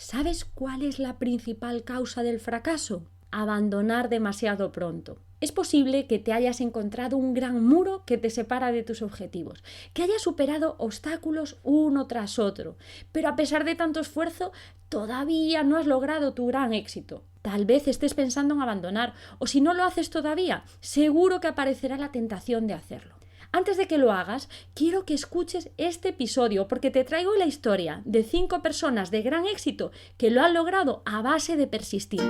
¿Sabes cuál es la principal causa del fracaso? Abandonar demasiado pronto. Es posible que te hayas encontrado un gran muro que te separa de tus objetivos, que hayas superado obstáculos uno tras otro, pero a pesar de tanto esfuerzo, todavía no has logrado tu gran éxito. Tal vez estés pensando en abandonar, o si no lo haces todavía, seguro que aparecerá la tentación de hacerlo. Antes de que lo hagas, quiero que escuches este episodio porque te traigo la historia de 5 personas de gran éxito que lo han logrado a base de persistir.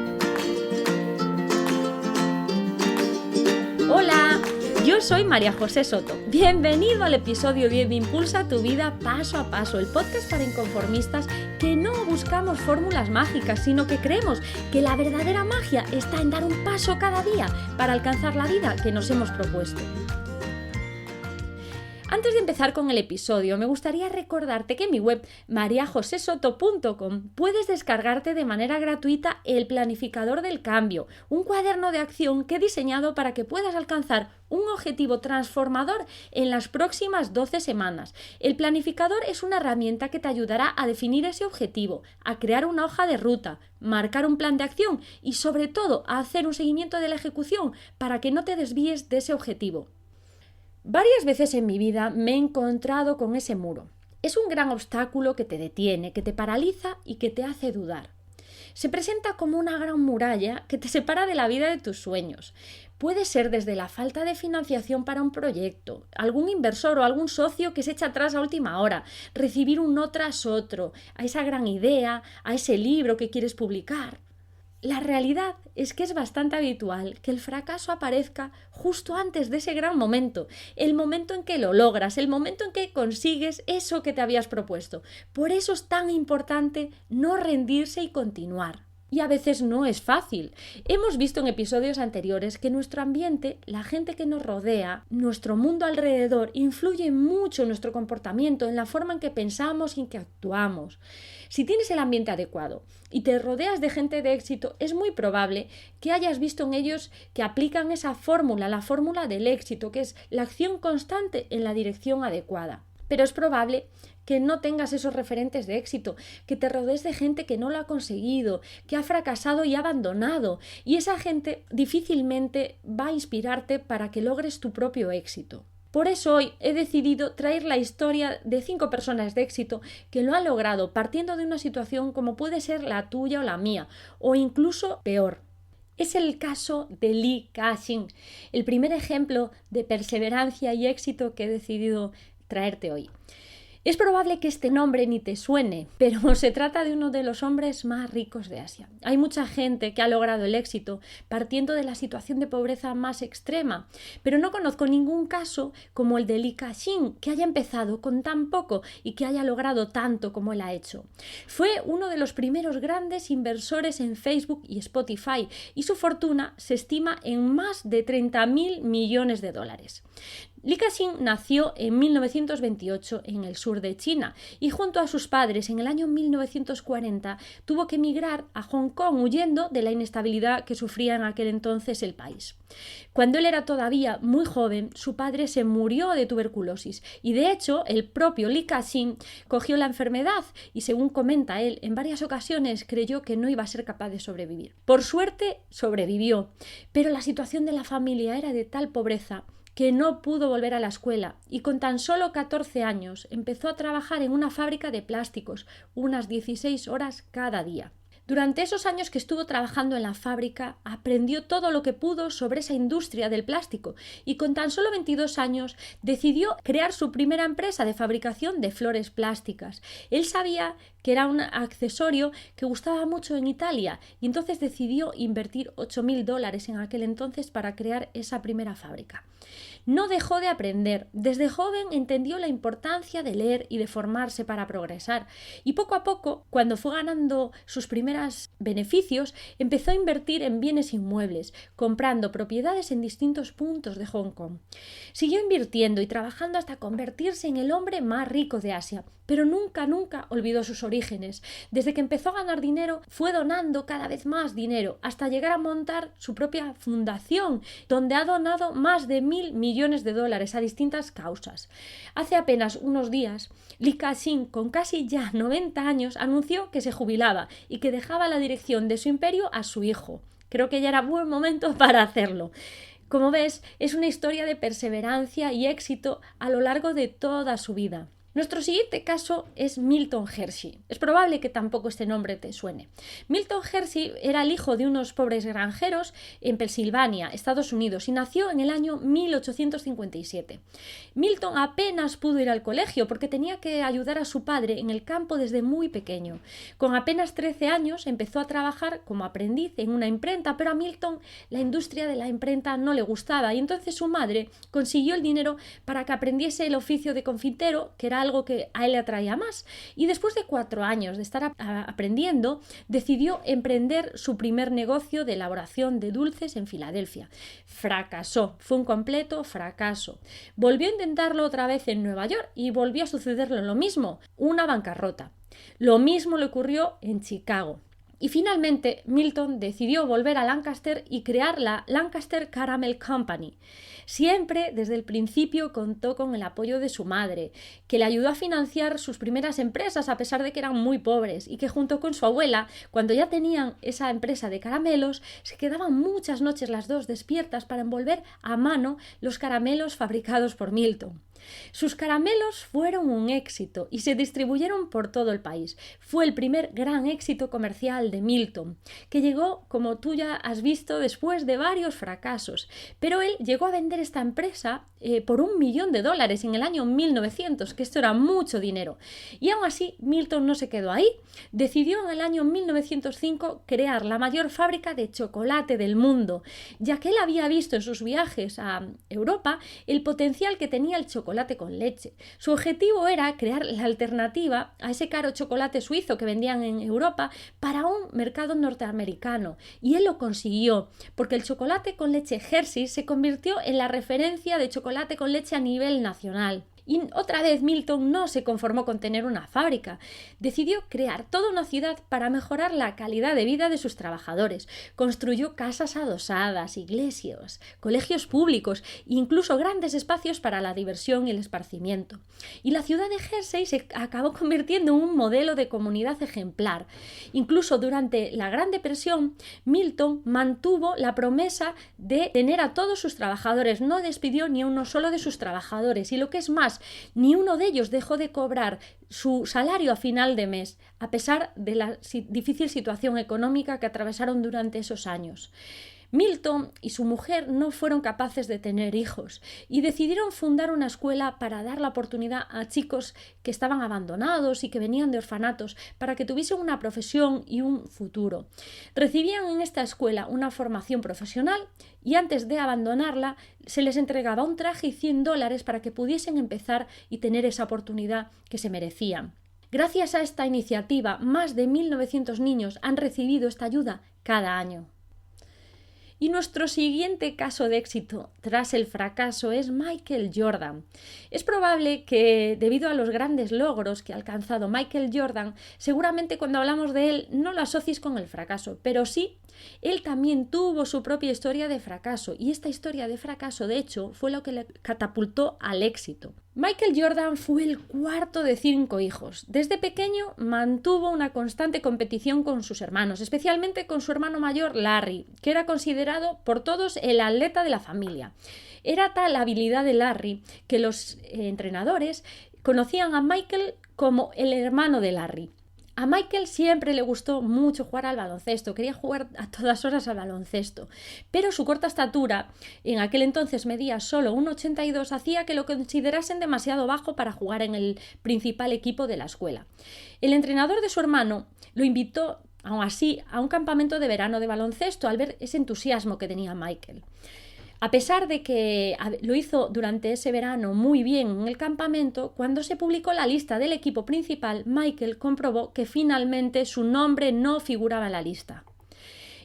Hola, yo soy María José Soto. Bienvenido al episodio 10 de Impulsa tu vida paso a paso, el podcast para inconformistas que no buscamos fórmulas mágicas, sino que creemos que la verdadera magia está en dar un paso cada día para alcanzar la vida que nos hemos propuesto. Antes de empezar con el episodio, me gustaría recordarte que en mi web mariajosesoto.com puedes descargarte de manera gratuita el planificador del cambio, un cuaderno de acción que he diseñado para que puedas alcanzar un objetivo transformador en las próximas 12 semanas. El planificador es una herramienta que te ayudará a definir ese objetivo, a crear una hoja de ruta, marcar un plan de acción y sobre todo a hacer un seguimiento de la ejecución para que no te desvíes de ese objetivo. Varias veces en mi vida me he encontrado con ese muro. Es un gran obstáculo que te detiene, que te paraliza y que te hace dudar. Se presenta como una gran muralla que te separa de la vida de tus sueños. Puede ser desde la falta de financiación para un proyecto, algún inversor o algún socio que se echa atrás a última hora, recibir un no tras otro, a esa gran idea, a ese libro que quieres publicar. La realidad es que es bastante habitual que el fracaso aparezca justo antes de ese gran momento, el momento en que lo logras, el momento en que consigues eso que te habías propuesto. Por eso es tan importante no rendirse y continuar. Y a veces no es fácil. Hemos visto en episodios anteriores que nuestro ambiente, la gente que nos rodea, nuestro mundo alrededor, influye mucho en nuestro comportamiento, en la forma en que pensamos y en que actuamos. Si tienes el ambiente adecuado y te rodeas de gente de éxito, es muy probable que hayas visto en ellos que aplican esa fórmula, la fórmula del éxito, que es la acción constante en la dirección adecuada. Pero es probable que no tengas esos referentes de éxito, que te rodees de gente que no lo ha conseguido, que ha fracasado y ha abandonado, y esa gente difícilmente va a inspirarte para que logres tu propio éxito. Por eso hoy he decidido traer la historia de 5 personas de éxito que lo han logrado partiendo de una situación como puede ser la tuya o la mía, o incluso peor. Es el caso de Li Ka-shing, el primer ejemplo de perseverancia y éxito que he decidido traerte hoy. Es probable que este nombre ni te suene, pero se trata de uno de los hombres más ricos de Asia. Hay mucha gente que ha logrado el éxito partiendo de la situación de pobreza más extrema, pero no conozco ningún caso como el de Li Ka-shing, que haya empezado con tan poco y que haya logrado tanto como él ha hecho. Fue uno de los primeros grandes inversores en Facebook y Spotify y su fortuna se estima en más de 30.000 millones de dólares. Li Ka-shing nació en 1928 en el sur de China y junto a sus padres en el año 1940 tuvo que emigrar a Hong Kong huyendo de la inestabilidad que sufría en aquel entonces el país. Cuando él era todavía muy joven, su padre se murió de tuberculosis y de hecho el propio Li Ka-shing cogió la enfermedad y según comenta él, en varias ocasiones creyó que no iba a ser capaz de sobrevivir. Por suerte sobrevivió, pero la situación de la familia era de tal pobreza que no pudo volver a la escuela y con tan solo 14 años empezó a trabajar en una fábrica de plásticos, unas 16 horas cada día. Durante esos años que estuvo trabajando en la fábrica, aprendió todo lo que pudo sobre esa industria del plástico y con tan solo 22 años decidió crear su primera empresa de fabricación de flores plásticas. Él sabía que era un accesorio que gustaba mucho en Italia y entonces decidió invertir $8.000 en aquel entonces para crear esa primera fábrica. No dejó de aprender. Desde joven entendió la importancia de leer y de formarse para progresar. Y poco a poco, cuando fue ganando sus primeros beneficios, empezó a invertir en bienes inmuebles, comprando propiedades en distintos puntos de Hong Kong. Siguió invirtiendo y trabajando hasta convertirse en el hombre más rico de Asia, pero nunca olvidó sus orígenes. Desde que empezó a ganar dinero, fue donando cada vez más dinero, hasta llegar a montar su propia fundación, donde ha donado más de 1.000 millones de dólares a distintas causas. Hace apenas unos días, Li Ka-shing, con casi ya 90 años, anunció que se jubilaba y que dejaba la dirección de su imperio a su hijo. Creo que ya era buen momento para hacerlo. Como ves, es una historia de perseverancia y éxito a lo largo de toda su vida. Nuestro siguiente caso es Milton Hershey. Es probable que tampoco este nombre te suene. Milton Hershey era el hijo de unos pobres granjeros en Pensilvania, Estados Unidos, y nació en el año 1857. Milton apenas pudo ir al colegio porque tenía que ayudar a su padre en el campo desde muy pequeño. Con apenas 13 años empezó a trabajar como aprendiz en una imprenta, pero a Milton la industria de la imprenta no le gustaba y entonces su madre consiguió el dinero para que aprendiese el oficio de confitero, que era algo que a él le atraía más, y después de 4 años de estar aprendiendo, decidió emprender su primer negocio de elaboración de dulces en Filadelfia. Fracasó, fue un completo fracaso. Volvió a intentarlo otra vez en Nueva York y volvió a sucederle lo mismo, una bancarrota. Lo mismo le ocurrió en Chicago. Y finalmente Milton decidió volver a Lancaster y crear la Lancaster Caramel Company. Siempre desde el principio contó con el apoyo de su madre, que le ayudó a financiar sus primeras empresas a pesar de que eran muy pobres, y que junto con su abuela, cuando ya tenían esa empresa de caramelos, se quedaban muchas noches las dos despiertas para envolver a mano los caramelos fabricados por Milton. Sus caramelos fueron un éxito y se distribuyeron por todo el país. Fue el primer gran éxito comercial de Milton, que llegó, como tú ya has visto, después de varios fracasos. Pero él llegó a vender esta empresa por $1 millón en el año 1900, que esto era mucho dinero. Y aún así, Milton no se quedó ahí. Decidió en el año 1905 crear la mayor fábrica de chocolate del mundo, ya que él había visto en sus viajes a Europa el potencial que tenía el chocolate con leche. Su objetivo era crear la alternativa a ese caro chocolate suizo que vendían en Europa para un mercado norteamericano. Y él lo consiguió, porque el chocolate con leche Hershey se convirtió en la referencia de chocolate con leche a nivel nacional. Y otra vez Milton no se conformó con tener una fábrica. Decidió crear toda una ciudad para mejorar la calidad de vida de sus trabajadores. Construyó casas adosadas, iglesias, colegios públicos e incluso grandes espacios para la diversión y el esparcimiento. Y la ciudad de Hershey se acabó convirtiendo en un modelo de comunidad ejemplar. Incluso durante la Gran Depresión, Milton mantuvo la promesa de tener a todos sus trabajadores. No despidió ni a uno solo de sus trabajadores. Y lo que es más, ni uno de ellos dejó de cobrar su salario a final de mes, a pesar de la difícil situación económica que atravesaron durante esos años. Milton y su mujer no fueron capaces de tener hijos y decidieron fundar una escuela para dar la oportunidad a chicos que estaban abandonados y que venían de orfanatos para que tuviesen una profesión y un futuro. Recibían en esta escuela una formación profesional y antes de abandonarla se les entregaba un traje y $100 para que pudiesen empezar y tener esa oportunidad que se merecían. Gracias a esta iniciativa, más de 1.900 niños han recibido esta ayuda cada año. Y nuestro siguiente caso de éxito tras el fracaso es Michael Jordan. Es probable que, debido a los grandes logros que ha alcanzado Michael Jordan, seguramente cuando hablamos de él no lo asocies con el fracaso, pero sí, él también tuvo su propia historia de fracaso, y esta historia de fracaso, de hecho, fue lo que le catapultó al éxito. Michael Jordan fue el cuarto de 5 hijos. Desde pequeño mantuvo una constante competición con sus hermanos, especialmente con su hermano mayor Larry, que era considerado por todos el atleta de la familia. Era tal la habilidad de Larry que los entrenadores conocían a Michael como el hermano de Larry. A Michael siempre le gustó mucho jugar al baloncesto, quería jugar a todas horas al baloncesto, pero su corta estatura, en aquel entonces medía solo 1,82, hacía que lo considerasen demasiado bajo para jugar en el principal equipo de la escuela. El entrenador de su hermano lo invitó, aún así, a un campamento de verano de baloncesto al ver ese entusiasmo que tenía Michael. A pesar de que lo hizo durante ese verano muy bien en el campamento, cuando se publicó la lista del equipo principal, Michael comprobó que finalmente su nombre no figuraba en la lista.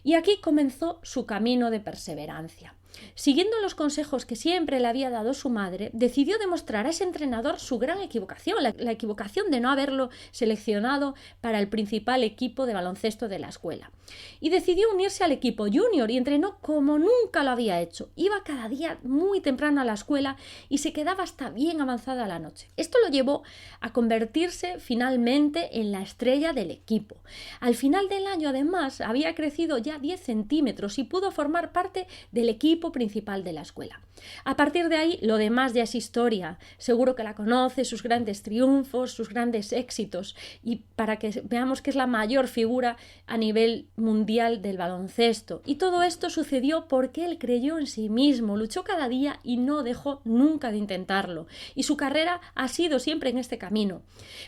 Y aquí comenzó su camino de perseverancia. Siguiendo los consejos que siempre le había dado su madre, decidió demostrar a ese entrenador su gran equivocación, la equivocación de no haberlo seleccionado para el principal equipo de baloncesto de la escuela. Y decidió unirse al equipo junior y entrenó como nunca lo había hecho. Iba cada día muy temprano a la escuela y se quedaba hasta bien avanzada la noche. Esto lo llevó a convertirse finalmente en la estrella del equipo. Al final del año, además, había crecido ya 10 centímetros y pudo formar parte del equipo principal de la escuela. A partir de ahí, lo demás ya es historia. Seguro que la conoce, sus grandes triunfos, sus grandes éxitos, y para que veamos que es la mayor figura a nivel mundial del baloncesto. Y todo esto sucedió porque él creyó en sí mismo, luchó cada día y no dejó nunca de intentarlo. Y su carrera ha sido siempre en este camino.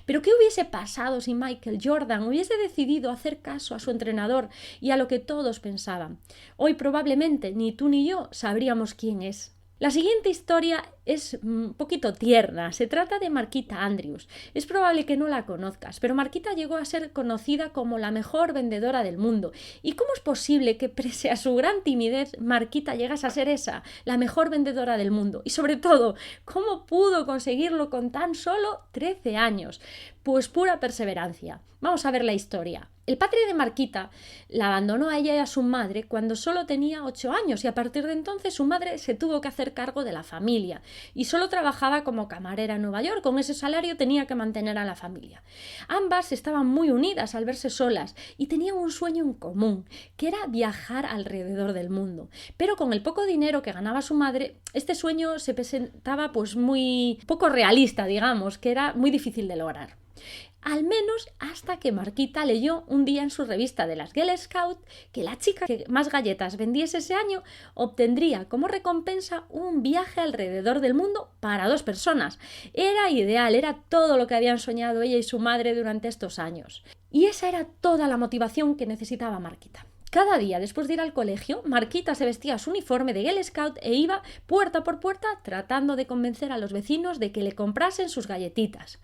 Pero ¿qué hubiese pasado si Michael Jordan hubiese decidido hacer caso a su entrenador y a lo que todos pensaban? Hoy probablemente ni tú ni yo sabríamos quién es. La siguiente historia es un poquito tierna. Se trata de Marquita Andrews. Es probable que no la conozcas, pero Marquita llegó a ser conocida como la mejor vendedora del mundo. ¿Y cómo es posible que, pese a su gran timidez, Marquita llegase a ser esa, la mejor vendedora del mundo? Y sobre todo, ¿cómo pudo conseguirlo con tan solo 13 años? Pues pura perseverancia. Vamos a ver la historia. El padre de Marquita la abandonó a ella y a su madre cuando solo tenía 8 años y a partir de entonces su madre se tuvo que hacer cargo de la familia y solo trabajaba como camarera en Nueva York. Con ese salario tenía que mantener a la familia. Ambas estaban muy unidas al verse solas y tenían un sueño en común, que era viajar alrededor del mundo. Pero con el poco dinero que ganaba su madre, este sueño se presentaba pues muy poco realista, digamos, que era muy difícil de lograr. Al menos hasta que Marquita leyó un día en su revista de las Girl Scout que la chica que más galletas vendiese ese año obtendría como recompensa un viaje alrededor del mundo para 2 personas. Era ideal, era todo lo que habían soñado ella y su madre durante estos años. Y esa era toda la motivación que necesitaba Marquita. Cada día, después de ir al colegio, Marquita se vestía su uniforme de Girl Scout e iba puerta por puerta tratando de convencer a los vecinos de que le comprasen sus galletitas.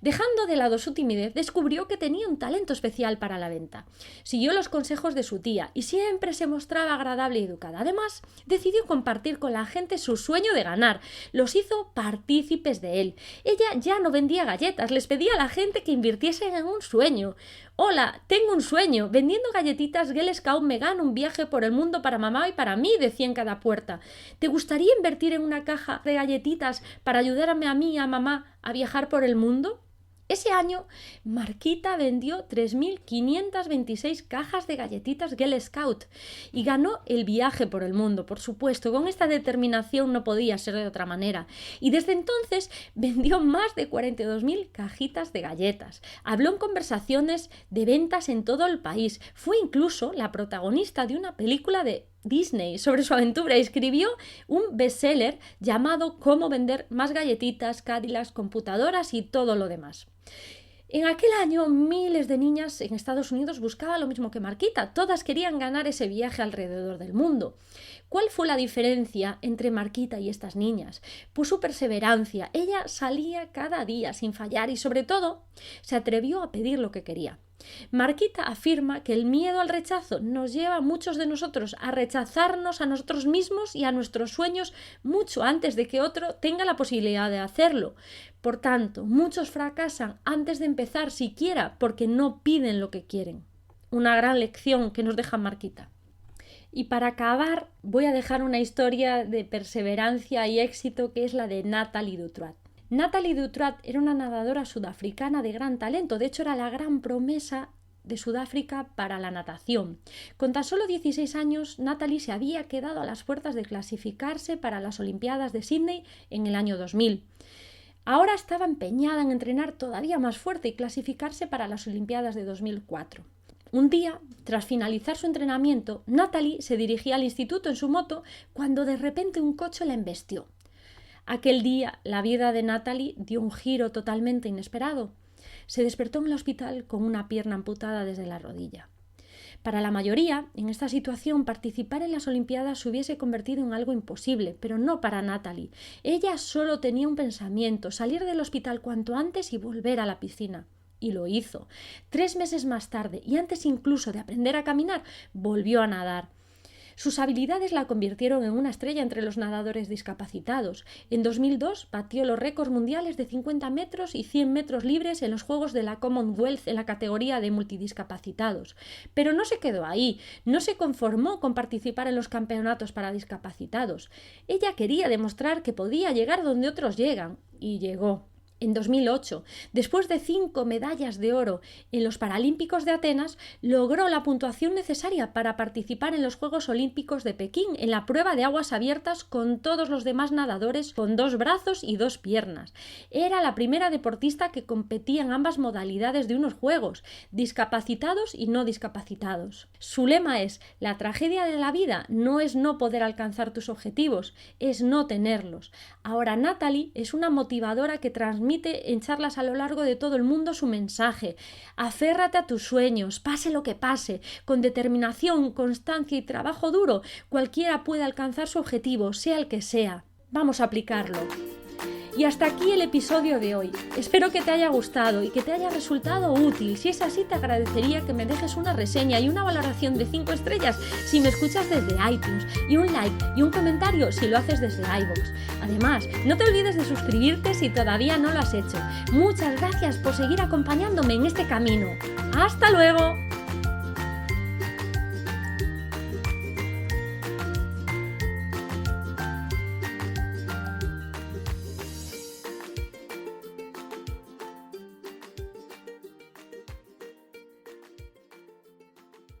Dejando de lado su timidez, descubrió que tenía un talento especial para la venta. Siguió los consejos de su tía y siempre se mostraba agradable y educada. Además, decidió compartir con la gente su sueño de ganar. Los hizo partícipes de él. Ella ya no vendía galletas, les pedía a la gente que invirtiesen en un sueño. Hola, tengo un sueño. Vendiendo galletitas Girl Scout me gano un viaje por el mundo para mamá y para mí, decía en cada puerta. ¿Te gustaría invertir en una caja de galletitas para ayudarme a mí y a mamá a viajar por el mundo? Ese año, Marquita vendió 3.526 cajas de galletitas Girl Scout y ganó el viaje por el mundo, por supuesto. Con esta determinación no podía ser de otra manera. Y desde entonces vendió más de 42.000 cajitas de galletas. Habló en conversaciones de ventas en todo el país. Fue incluso la protagonista de una película de Disney sobre su aventura y escribió un bestseller llamado Cómo vender más galletitas, Cadillacs, computadoras y todo lo demás. En aquel año miles de niñas en Estados Unidos buscaban lo mismo que Marquita. Todas querían ganar ese viaje alrededor del mundo. ¿Cuál fue la diferencia entre Marquita y estas niñas? Pues su perseverancia. Ella salía cada día sin fallar y sobre todo se atrevió a pedir lo que quería. Marquita afirma que el miedo al rechazo nos lleva a muchos de nosotros a rechazarnos a nosotros mismos y a nuestros sueños mucho antes de que otro tenga la posibilidad de hacerlo. Por tanto, muchos fracasan antes de empezar siquiera porque no piden lo que quieren. Una gran lección que nos deja Marquita. Y para acabar, voy a dejar una historia de perseverancia y éxito que es la de Natalie Dutroit. Natalie Dutroit era una nadadora sudafricana de gran talento, de hecho era la gran promesa de Sudáfrica para la natación. Con tan solo 16 años, Natalie se había quedado a las puertas de clasificarse para las Olimpiadas de Sydney en el año 2000. Ahora estaba empeñada en entrenar todavía más fuerte y clasificarse para las Olimpiadas de 2004. Un día, tras finalizar su entrenamiento, Natalie se dirigía al instituto en su moto cuando de repente un coche la embestió. Aquel día, la vida de Natalie dio un giro totalmente inesperado. Se despertó en el hospital con una pierna amputada desde la rodilla. Para la mayoría, en esta situación, participar en las Olimpiadas se hubiese convertido en algo imposible, pero no para Natalie. Ella solo tenía un pensamiento: salir del hospital cuanto antes y volver a la piscina. Y lo hizo. 3 meses más tarde, y antes incluso de aprender a caminar, volvió a nadar. Sus habilidades la convirtieron en una estrella entre los nadadores discapacitados. En 2002 batió los récords mundiales de 50 metros y 100 metros libres en los Juegos de la Commonwealth en la categoría de multidiscapacitados. Pero no se quedó ahí, no se conformó con participar en los campeonatos para discapacitados. Ella quería demostrar que podía llegar donde otros llegan, y llegó. En 2008, después de 5 medallas de oro en los Paralímpicos de Atenas, logró la puntuación necesaria para participar en los Juegos Olímpicos de Pekín en la prueba de aguas abiertas con todos los demás nadadores con 2 brazos y 2 piernas. Era la primera deportista que competía en ambas modalidades de unos Juegos, discapacitados y no discapacitados. Su lema es: la tragedia de la vida no es no poder alcanzar tus objetivos, es no tenerlos. Ahora Natalie es una motivadora que transmite en charlas a lo largo de todo el mundo su mensaje. Aférrate a tus sueños, pase lo que pase, con determinación, constancia y trabajo duro, cualquiera puede alcanzar su objetivo, sea el que sea. Vamos a aplicarlo. Y hasta aquí el episodio de hoy. Espero que te haya gustado y que te haya resultado útil. Si es así, te agradecería que me dejes una reseña y una valoración de 5 estrellas si me escuchas desde iTunes, y un like y un comentario si lo haces desde iVoox. Además, no te olvides de suscribirte si todavía no lo has hecho. Muchas gracias por seguir acompañándome en este camino. ¡Hasta luego!